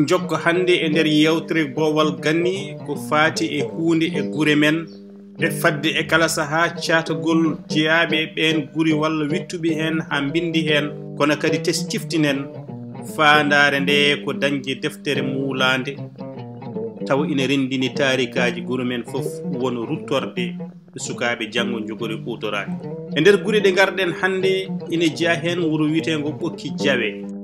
jokko hande e nder yewtere bowal ganni ko faati e hunde e gure men e fadde e kala saha catagol jeyaɓe ɓen guri walla wittuɓe hen ha bindi hen kono kadi testiftinen fandare nde ko dañde deftere muulande taw ina rendini tarikaji gure men foof won ruttorde sukaɓe janggo jogori hutoraki e nder gure ɗe garɗen hande ina jeeya hen wuuro witego Ɓokki Diawe.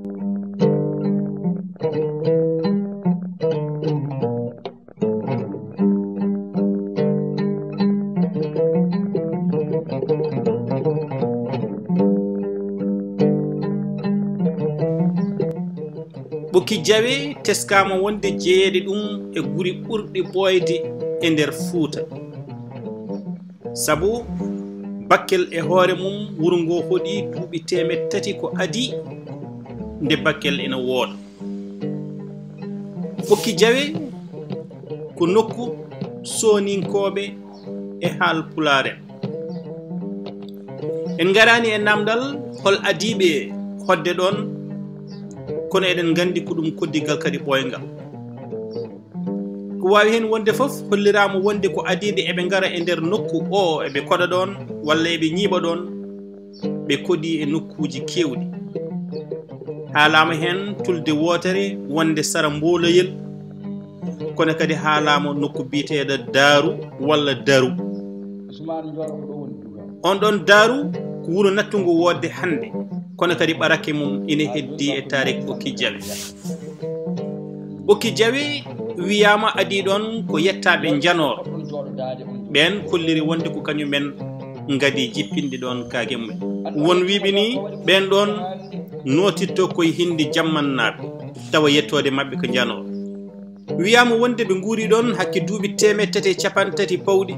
Ɓokki Diawe teskama wonde jeeyede ɗum e guri ɓurɗi ɓoyde e nder Fuuta sabu Bakel e hoore mum wuro ngo hoɗi duuɓi 300 ko adi nde Bakel ina wooɗa. Ɓokki Diawe ko nokku soninkoɓe e Haalpulaar en garani e namdal hol adiɓe hodde ɗon kono eɗen gandi ko ɗum koddigal kadi ɓoyngal ko wawi hen wonde foof hollirama wonde ko adiɓe eɓe gara e nder nokku o eɓe koɗa ɗon walla eɓe ñiiɓa ɗon ɓe koɗi e nokkuji kewɗi haalama hen tulde wotere wonde Sara Mboloyel kono kadi haalama nokku biyeteɗo Daaru walla Daru on ɗon Daaru ko wuuro nattugo wodde hande kono kadi ɓarake mum ina heddi e tarik Ɓokki Diawe. Ɓokki Diawe wiyama adi ɗon ko yettaɓe Janor ɓen kolliri wonde ko kañumen gadi jippinde ɗon kaake mumen won wiɓe ni ɓen ɗon notitto koye hindi jammannaɓe tawa yettode mabɓe ko Janor wiyama wonde ɓe guuri ɗon hakke duuɓi 350 pawɗi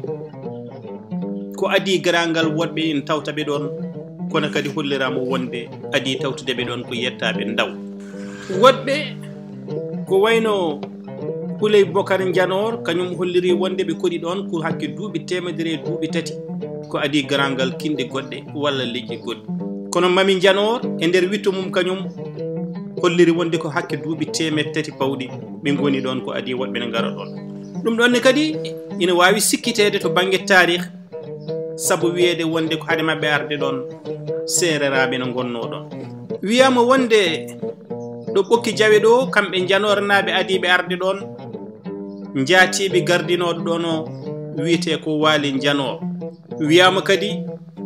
ko adi garangal woɗɓe ina tawtaɓe ɗon kono kadi hollirama wonde adi tawtudeɓe ɗon ko yettaɓe Ndaw woɗɓe ko wayno Huley Bokar Janor kañum holliri wonde ɓe koɗi ɗon ko hakke duuɓi 300 ko adi garangal kinɗe goɗɗe walla leƴƴi goɗɗi kono Mami Janor e nder witto mum kañum holliri wonde ko hakke duuɓi 300 pawɗi ɓe goni ɗon ko adi woɗɓe ne gara ɗon ɗum ɗonne kadi ina wawi sikkitede to banggue tarikh sabu wiyede wonde ko haade mabɓe arde ɗon sereraɓe ne gonno ɗon wiyama wonde ɗo Ɓokki Diawe ɗo kamɓe Janor naɓe adiɓe arde ɗon jaatiɓe gardinoɗo ɗon o wiyete ko Waali Janor wiyama kadi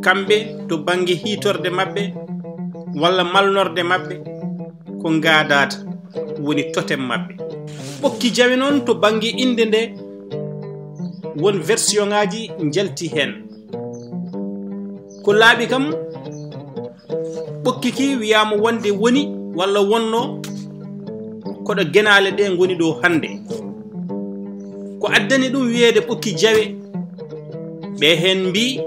kamɓe to banggue hitorde mabɓe walla malnorde mabɓe ko gadata woni totem mabɓe. Ɓokki Diawe noon to banggue inde nde won version ngaji jalti hen ko laaɓi kam Ɓokki ki wiyama wonde woni walla wonno koɗo genale ɗe goni ɗo hande ko addani ɗum wiyede Ɓokki Diawe ɓe hen mbi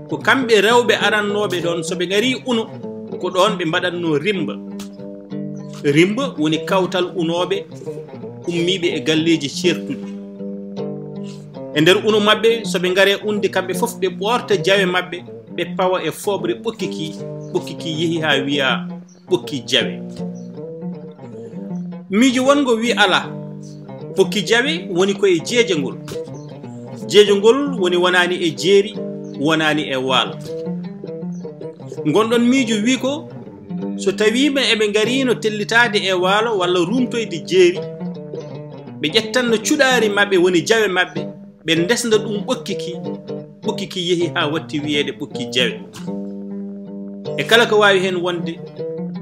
ko kamɓe rewɓe arannoɓe ɗon soɓe gari uno ko ɗon ɓe mbaɗatno rimba woni kawtal unoɓe ummiɓe e galleji certuɗi e nder uno mabɓe soɓe gare unde kamɓe foof ɓe ɓorta jawe mabɓe ɓe pawa e foɓre Ɓokki ki yeehi ha wiya Ɓokki Diawe miijo wongo wi ala Ɓokki Diawe woni koye jeeje ngol woni wonani e jeeri wonani e waalo gonɗon miijo wi ko so tawima eɓe garino tellitade e waalo walla rumtoyde jeeri ɓe ƴettanno cuɗari mabɓe woni jawe mabɓe ɓe ndesna ɗum Ɓokki ki yeehi ha watti wiyede Ɓokki Diawe e kala ko wawi hen wonde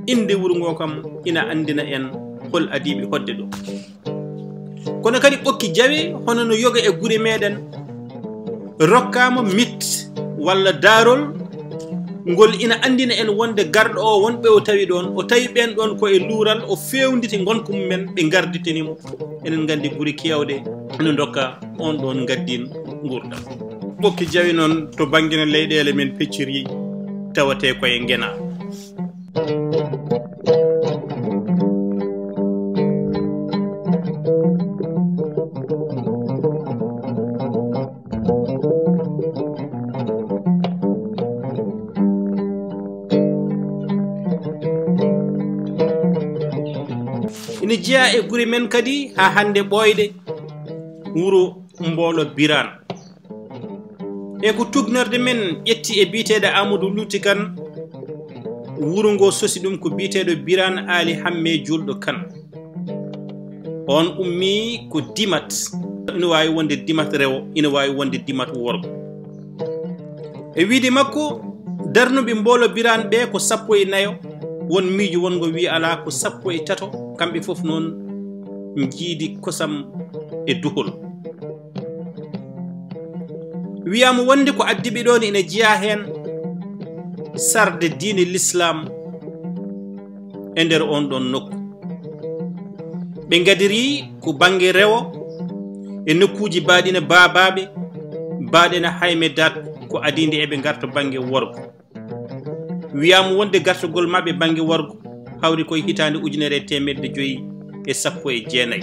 inde wuuro ngo kam ina andina en hol adiɓe hodde ɗo kono kadi Ɓokki Diawe hono no yoga e gure meɗen rokkama mit walla darol ngol ina andina en wonde garɗo o wonɓe o tawi ɗon o tawi ɓen ɗon ko e luural o fewnditi gonka mumen ɓe garditanimo enen gandi guri kewɗe ene dokka on ɗon gaddin gurdam Ɓokki Diawe noon to banggue leyɗele men pecciri tawate koye ngena ina jeeya jiya e gure men kadi ha hande ɓoyɗe wuro Mbolo Birane e ko tugnorde men ƴetti e biteɗo Amadou Louty Kane wuro ngo sosi ɗum ko biteɗo Birane Ali Hamme Julɗo Kane on ummi ko dimat ina wawi wonde dimat rewo ina wawi wonde dimat worgo e wiide makko darnuɓe Mbolo Birane ɓe ko 14 won miijo wongo wi ala ko 13 kamɓe foof noon jiidi kosam e duhol wiyama wonde ko addiɓe ɗon ina jeeya hen sarde diine l'islam e nder on ɗon nokku ɓe gadiri ko banggue rewo e nokkuji baɗina babaɓe baɗina hayme dat ko adinde eɓe garta banggue worgo wiyama wonde gartugol mabɓe banggue worgo hawri koye hitande 1919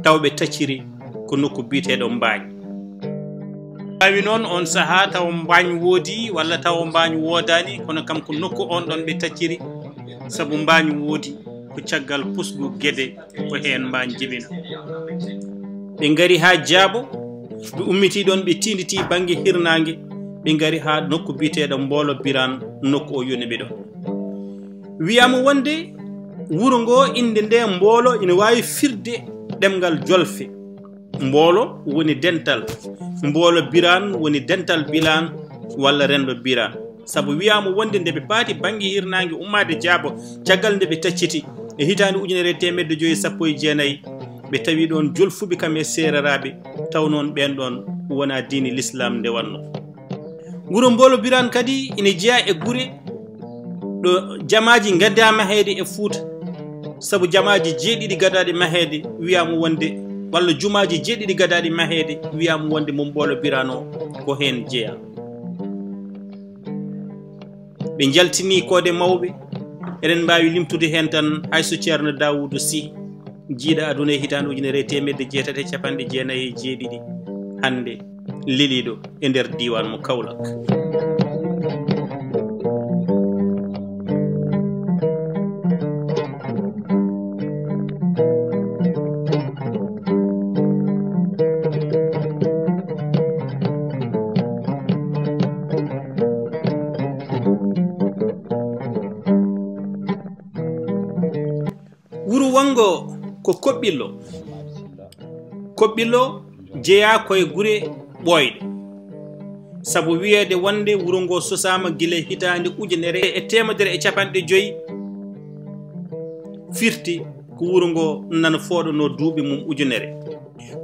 tawɓe tacciri ko nokku biteɗo Mbagn wawi noon on saaha taw Mbagn woodi walla taw Mbagn wodani kono kam ko nokku on ɗon ɓe tacciri saabu Mbagn woodi ko caggal pusgu gueɗe ko hen Mbagn jibina ɓe gari ha Diabo ɓe ummiti ɗon ɓe tinditi banggue hirnangue ɓe gari ha nokku biteɗo Mbolo Birane nokku o yoni ɓe ɗon wiyama wonde wuro ngo inde nde Mbolo ina wawi firde ɗemgal jolfe Mbolo woni dental Mbolo Birane woni dental Bilane walla rendo Birane saabu wiyama wonde nde ɓe paati banggue hirnangue ummade Diabo caggal nde ɓe tacciti e hitande 1919 ɓe tawi ɗon jolfuɓe kam e sereraɓe taw noon ɓen ɗon wona diine l'islam nde wanno wuro Mbolo Birane kadi ina jeeya e gure ɗo jamaji gaddama heede e Fouta saabu jamaji jeeɗiɗi gadaɗi mahede wiyama wonde walla jumaji jeeɗiɗi gadaɗi mahede wiyama wonde mo Mbolo Birane o ko hen jeeya ɓe jaltini kode mawɓe eɗen mbawi limtude hen tan hayso ceerno Dawoudou Sy jiiɗa aduna e hitande 1997 hande leliɗo e nder diwan mo Kaolack wuro wongo ko Koɓɓillo jeeya koye gure ɓoyɗe saabu wiyede wonde wuro ngo sosama guila hitande 1950 firti ko wuro ngo nana fooɗono duuɓi mum 100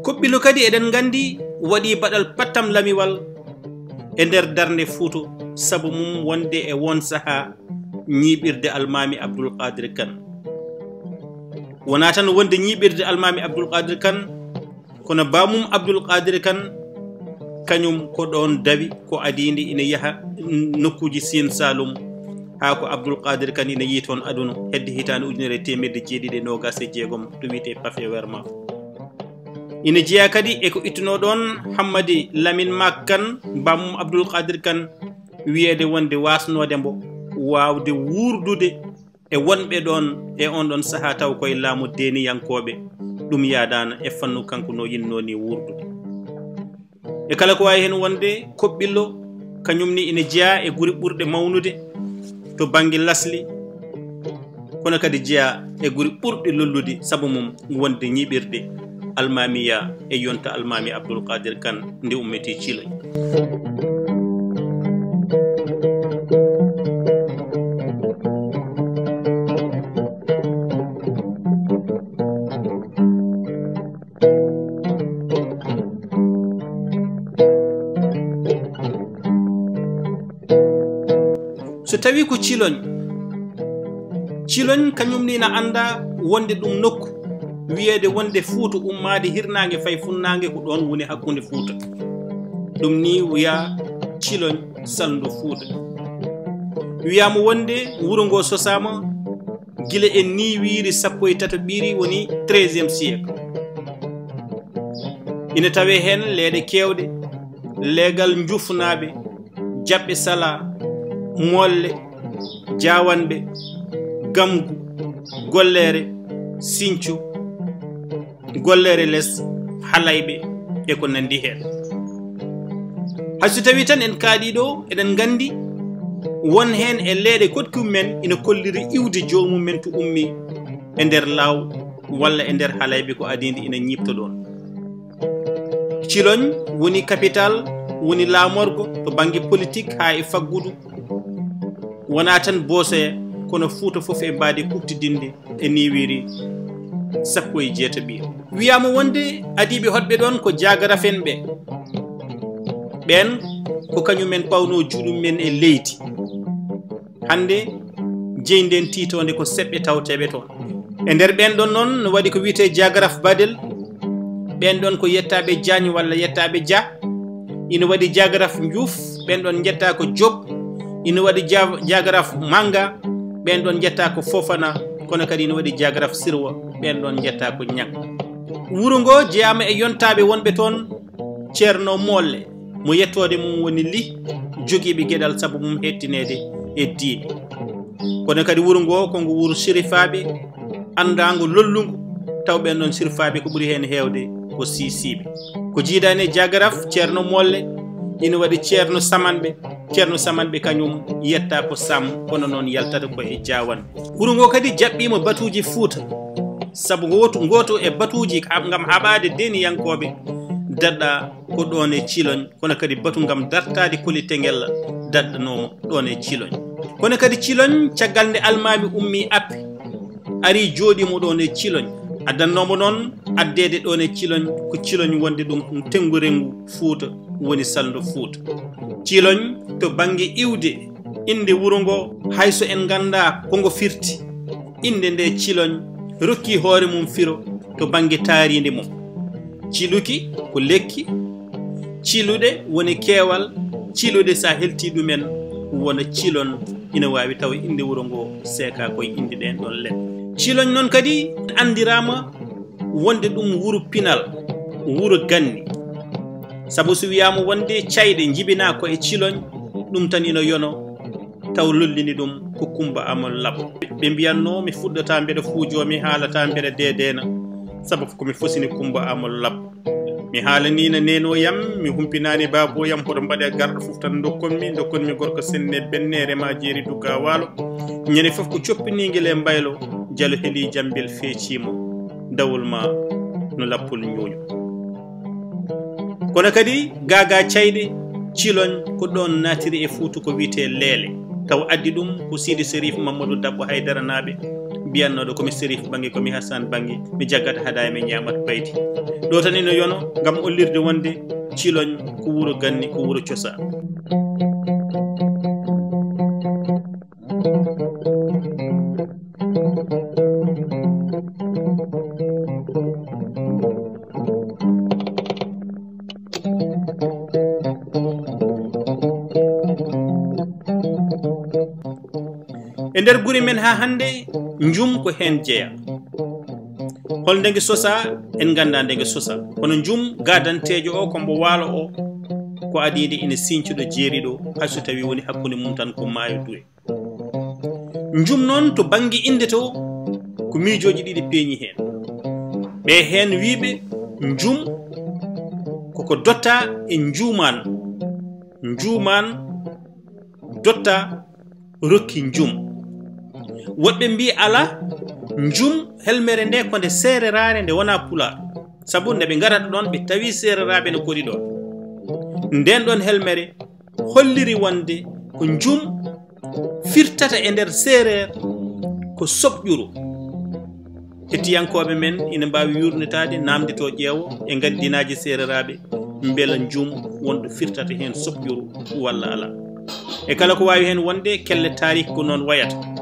Koɓɓillo kadi eɗen gandi waɗi baɗal pattam lamiwal e nder darde Fouta saabu mum wonde e won saaha ñiɓirde almami Abdoul Qadir Kane wona tan wonde ñiɓirde almami Abdoul Qadir Kane kono bamum Abdoul Qadir Kane kañum ko ɗon dawi ko adinde ina yaaha nokkuji Sine Saloum ha ko Abdoul Qadir Kane ina yi toon aduna hedde hitande 1926 to wiyete Pafe Werma ina jeeya kadi eko ittuno ɗon Hammadi Lamine Mak Kane bamum Abdoul Qadir Kane wiyede wonde wasnode mbo wawde wurdude e wonɓe ɗon e on ɗon saaha taw koye laamu deniyankoɓe ɗum yadana e fannu kanko no yinno ni wurdude e kala ko wawi hen wonde Koɓɓillo kañumni ina jeeya e guri ɓurɗe mawnude to banggue lasli kono kadi jeeya e guri ɓurɗe lollude saabu mum wonde ñiɓirde almamiya e yonta almami Abdoul Qadir Kane nde ummeti Thilogne so tawi ko Thilogne kañum ni na anda wonde ɗum nokku wiyede wonde Fouta ummade hirnangue fay funnangue ko ɗon woni hakkude Fouta ɗum ni wiya Thilogne saldu Fouta wiyama wonde wuro ngo sosama guila e niwiri 13 woni 13e siècle ina tawe hen leeɗe kewɗe leegal jufnaɓe jaɓɓe sala molle jawanɓe gamgu gollere Sinthiou gollere less halayɓe e ko nandi hen hayso tawi tan en kaaɗi ɗo eɗen gandi won hen e leeɗe kotkum men ina kolliri iwde jomum men to ummi e nder law walla e nder halayɓe ko adide ina ñipta ɗon Ciloñ woni capital woni laamorgo to banggue politique ha e faggudu wona tan Bosoya kono Fouta foof e mbaadi kuftidinde e niwiri 16 wiyama wonde adiɓe hoɗɓe ɗon ko jagarafen ɓe ɓen ko kañumen pawno juuɗum men e leydi hande jeynden titode ko seɓɓe tawteɓe toon e nder ɓen ɗon noon no waɗi ko wiyete jagaraf Badel ɓen ɗon ko yettaɓe Diagne walla yettaɓe Dia ina waɗi jagaraf Diouf ɓen ɗon jetta ko Diop ina waɗi jagaraf Manga ɓen ɗon jetta ko Fofana kono kadi ina waɗi jagaraf Sirwa ɓen ɗon jetta ko Niang wuro ngo jeyama e yontaɓe wonɓe toon Ceerno Molle mo yettode mum woni Ly jogiiɓe gueɗal saabu mum hettinede e diine kono kadi wuro ngo kongo wuro sirifaɓe andago lollungu taw ɓen ɗon sirifaɓe ko ɓuuri hen hewde ko Sisiɓe ko jiidani e jagaraf Ceerno Molle ina waɗi Ceerno Samanɓe kañum yetta ko Sam kono noon yaltata ko e Diawane wuro ngo kadi jaɓɓima batuji Fouta saabu goto e batuji gam haɓade deniyankoɓe daɗɗa ko ɗon e Ciloñ kono kadi batu gam dartade koli Tenguel daɗɗanomo ɗon e Ciloñ kono kadi Ciloñ caggal nde almami ummi Appe ari jooɗimo ɗon e Ciloñ addannomo noon addede ɗon e Ciloñ ko Ciloñ wonde ɗum tengurengu Fouta woni saldo Fouta Ciloñ to banggue iwde inde wuro ngo hayso en ganda kongo firti inde nde Ciloñ rokki hoore mum firo to banggue taaride mum ciluki ko lekki ciluɗe woni keewal ciluɗe sa helti ɗumen wona Cilon ina wawi taw inde wuro ngo seeka koye inde ɗen ɗon leɗɗe Ciloñ noon kadi andirama wonde ɗum wuro pinal wuro ganni saabu so wiyama wonde cayɗe jibina ko e Ciloñ ɗum tan ina yono taw lollini ɗum ko Coumba Amadou Labo ɓe mbiyanno mi fuɗɗata mbeɗa fuujo mi haalata mbeɗa dedena sabu komi fosini Coumba Amadou Labo mi haalanino nenoyam mi humpinani baboyam hoɗo mbaɗe garɗo fof tan dokkonmi gorko senne bennere ma jeeri dugga waalo ñande foof ko coppiniguel e mbaylo jalo heeli jambel feecima dawol ma no lappol ñuuño kono kadi gaga cayɗe Ciloñ ko ɗon natiri e Fouta ko wiyete Leele taw addi ɗum ko Sidi Sérif Mamadou Dabbo Haydara naaɓe mbiyannoɗo komi Sérif banggue komi Hassane banggue mi jaggata haada mi ñamat bayti ɗo tan ina yono gam ollirde wonde Ciloñ ko wuro ganni ko wuro cosaan e nder guri men ha hande njum ko hen jeeya hol ndege sosa en ganda ndege sosa kono njum gadantejo o kombo waalo o ko adide ina Sinthiou ɗo jeeriɗo hayso tawi woni hakkude mum tan ko maayo duwe njum noon to banggue inde to ko miijoji ɗiɗi peeñi hen ɓe hen wiiɓe njum koko dotta e njuman dotta rokki njum woɓɓe mbi ala njum helmere nde ko nde sererare nde wona Pulaar sabu nde ɓe garata ɗon ɓe tawi sereraɓe no koɗi ɗon nden ɗon helmere holliri wonde ko njum firtata e nder seereer ko soɓƴuru hettiyankoɓe men ina mbawi yurnitade namdeto ƴeewo e gaddinaji sereraɓe beela njum wonɗo firtata hen soɓƴuru walla ala e kala ko wawi hen wonde kelle tarik ko noon wayata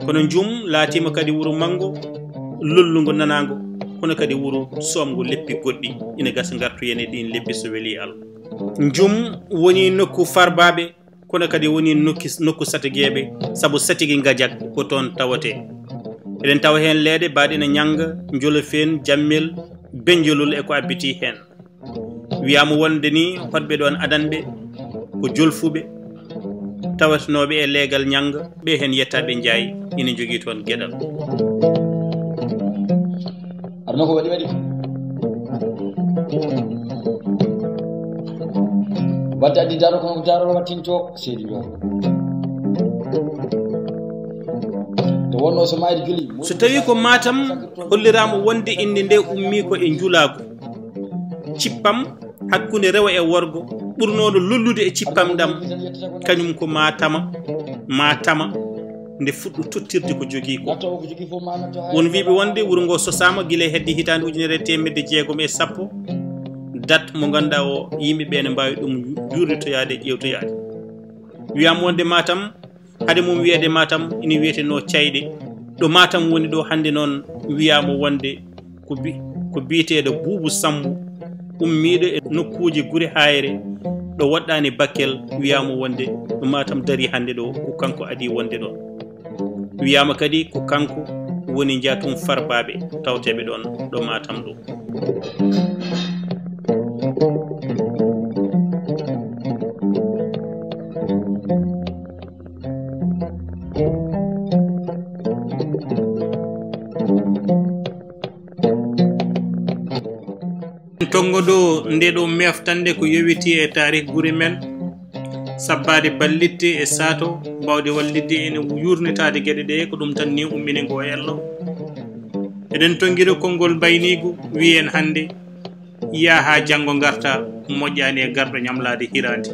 kono njum laatima kadi wuro manggo lollungo nanago kono kadi wuro somgo leppi goɗɗi ina gasa gartoyene ɗin leppi so weeli Allah njum woni nokku farbaɓe kono kadi woni nokku satigeɓe saabu satigi gadiak ko toon tawate eɗen tawa hen leeɗe baɗina ñanga jolofeen jammel benjolol e ko abbiti hen wiyama wonde ni hoɗɓe ɗon adanɓe ko jolfuɓe tawatanoɓe e leegal ñanga ɓe hen yettaɓe jaayi ina jogui toon gueɗal aduna ko waɗi wadde addi daro ko daro wattinto seedi ɗo to wonno so mayri juli so tawi ko Matam hollirama wonde inde nde ummi ko e njulagu cippam hakkunde rewa e worgo ɓurnoɗo lollude e cippam ɗam kañum ko Matama nde fuɗɗo tottirde ko jogui ko won wiɓe wonde wuuro ngo sosama guila hedde hitande 1910 date mo ganduɗa o yimɓeɓe ne mbawi ɗum jurritoyade ƴewtoyade wiyama wonde Matam haade mum wiyede Matam ina wiyeteno Cayɗe ɗo Matam woni ɗo hande noon wiyama wonde ko biyeteɗo Boubou Sambou ummiɗo e nokkuji Gure Hayre ɗo woɗɗani Bakel wiyama wonde ɗo Matam dari hande ɗo ko kanko adi wonde ɗon wiyama kadi ko kanko woni jatum farbaɓe tawteɓe ɗon ɗo Matam ɗo tongodo nde ɗo meftande ko yowiti e tarih gure men sabbade ballidde e sato mbawde wallidde ene yurnitade gueɗe ɗe ko ɗum tan ni ummini ngo ello eɗen tonguiɗo konngol baynigu wiyen hande ya ha janggo garta moƴƴani e garɗo ñamlade hirande